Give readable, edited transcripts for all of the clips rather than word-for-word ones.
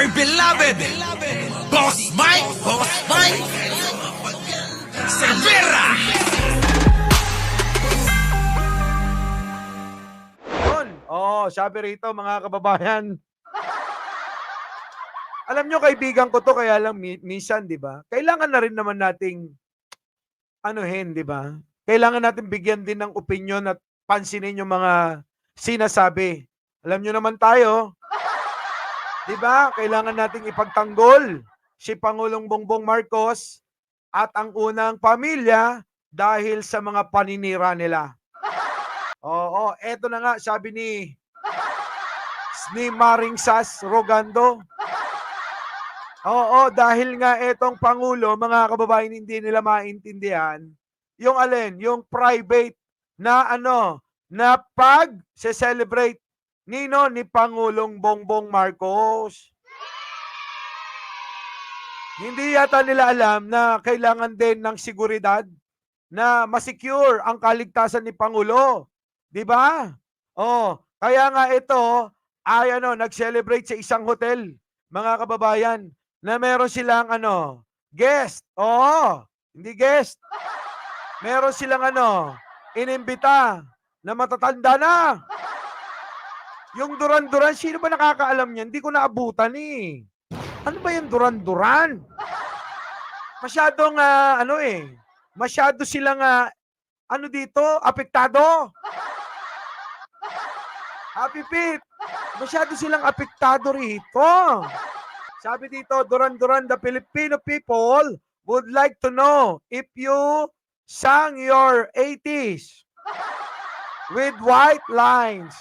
dear beloved, Boss Mike Cervera. Yun. Sabi rito mga kababayan. Alam nyo, kaibigan ko to, kaya lang minsan, di ba? Kailangan na rin naman nating anuhin, di ba? Kailangan natin bigyan din ng opinion at pansinin yung mga sinasabi. Alam nyo naman tayo, di ba? Kailangan nating ipagtanggol si Pangulong Bongbong Marcos at ang unang pamilya dahil sa mga paninira nila. Oo, eto na nga, sabi ni Maring Sas Rogando. Oo, dahil nga etong Pangulo, mga kababayan, hindi nila maintindihan yung alin, yung private na na pag-celebrate ni Pangulong Bongbong Marcos. Hindi yata nila alam na kailangan din ng seguridad na masecure ang kaligtasan ni Pangulo. 'Di ba? Kaya nga ito ay nag-celebrate sa isang hotel, mga kababayan, na meron silang guest. Oo, hindi guest. Meron silang inimbita na matatanda na. Yung Duran-Duran, sino ba nakakaalam niyan? Hindi ko naabutan eh. Ano ba yung Duran-Duran? Masyadong masyado silang dito, apektado. Happy Pete, masyado silang apektado rito. Sabi dito, Duran-Duran, the Filipino people would like to know if you sang your 80s with white lines.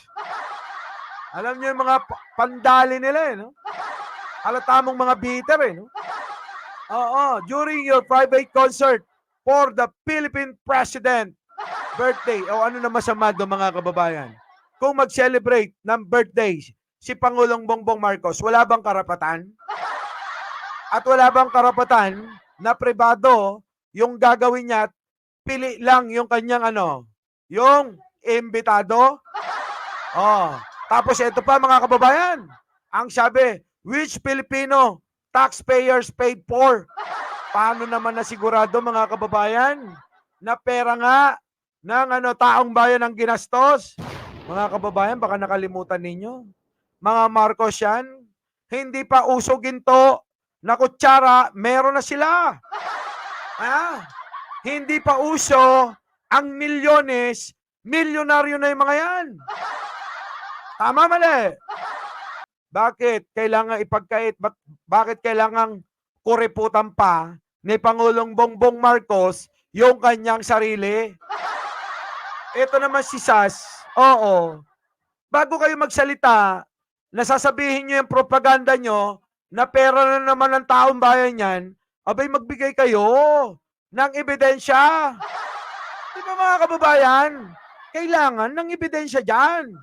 Alam niyo yung mga pandali nila no? Halata mong mga bitter no? Oo, during your private concert for the Philippine President birthday. Ano na masama doon, mga kababayan? Kung mag-celebrate ng birthday si Pangulong Bongbong Marcos, wala bang karapatan? At wala bang karapatan na pribado yung gagawin niya at pili lang yung kanyang yung imbitado? Tapos ito pa, mga kababayan, ang sabi, which Filipino taxpayers paid for? Paano naman nasigurado, mga kababayan, na pera nga ng taong bayan ang ginastos? Mga kababayan, baka nakalimutan ninyo. Mga Marcos yan, hindi pa uso ginto na kutsara, meron na sila. Hindi pa uso ang milyones, milyonaryo na yung mga yan. Tama, mali? Bakit kailangan ipagkait? Bakit kailangan kuriputan pa ni Pangulong Bongbong Marcos yung kanyang sarili? Ito naman si Sas, bago kayo magsalita, nasasabihin nyo yung propaganda nyo na pera na naman ng taong bayan yan, abay magbigay kayo ng ebidensya. Di ba, mga kababayan? Kailangan ng ebidensya dyan.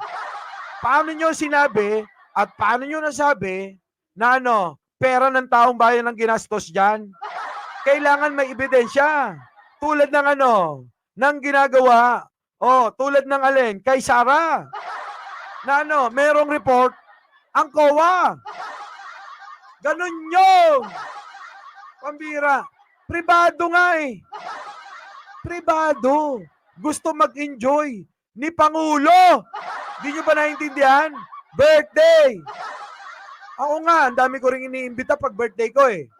Paano nyo sinabi at paano nyo nasabi na pera ng taong bayan ang ginastos dyan? Kailangan may ebidensya. Tulad ng ng ginagawa. Tulad ng alin, kay Sara. Na merong report ang COA. Ganun yun. Pambira. Pribado nga eh. Pribado. Gusto mag-enjoy ni Pangulo. Di nyo ba naiintindihan? Birthday. Ako nga, ang dami ko rin iniimbita pag birthday ko eh.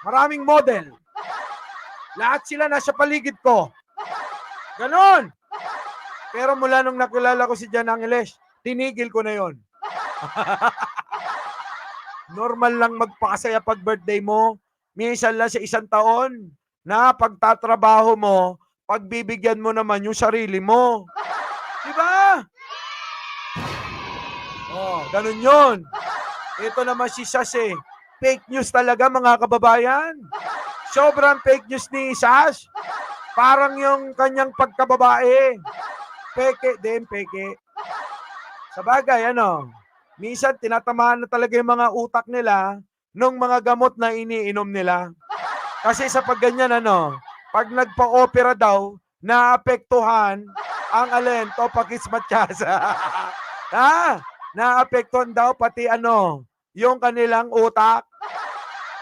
Maraming model. Lahat sila nasa paligid ko. Ganon. Pero mula nung nakilala ko si Jan Angeles, tinigil ko na yon. Normal lang magpakasaya pag birthday mo. Minsan lang sa isang taon na pagtatrabaho mo, pagbibigyan mo naman yung sarili mo. Diba? Ganun yun. Ito naman si Sas eh. Fake news talaga, mga kababayan. Sobrang fake news ni Sas. Parang yung kanyang pagkababae. Peke din, peke. Sabagay, minsan tinatamaan na talaga yung mga utak nila nung mga gamot na iniinom nila. Kasi sa pagganyan, pag nagpa-opera daw, naapektuhan ang alin, Topakis Matiasa. Naapektuhan daw pati yung kanilang utak.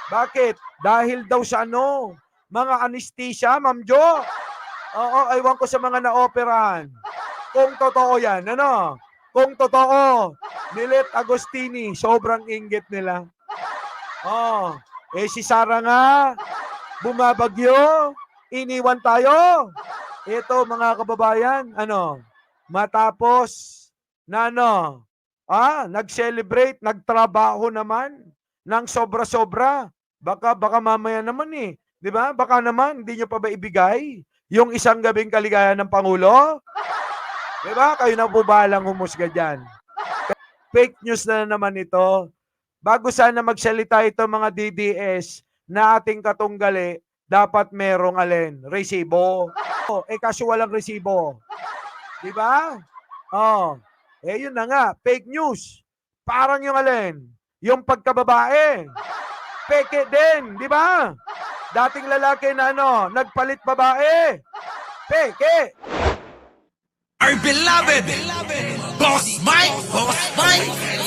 Bakit? Dahil daw sa ano, mga anesthesia, Ma'am Jo. Oo, aywan ko sa mga na-operahan. Kung totoo yan, ano? Kung totoo, Nilet Agostini, sobrang inggit nila. Oh, si Sara nga, bumabagyo, iniwan tayo. Ito mga kababayan, ano, matapos na ano, nag-celebrate, nagtrabaho naman ng sobra-sobra. Baka mamaya naman 'di ba? Baka naman hindi nyo pa ba ibigay yung isang gabing kaligayahan ng Pangulo? 'Di ba? Kayo na po bahalang humusga diyan. Fake news na naman ito. Bago sana magsalita ito mga DDS na ating katunggali, dapat merong alin? Resibo. Kaso walang resibo. Di ba? Yun na nga, fake news. Parang yung alin? Yung pagkababae. Peke din, di ba? Dating lalaki na nagpalit babae. Peke. Our beloved Boss Mike, Boss Mike.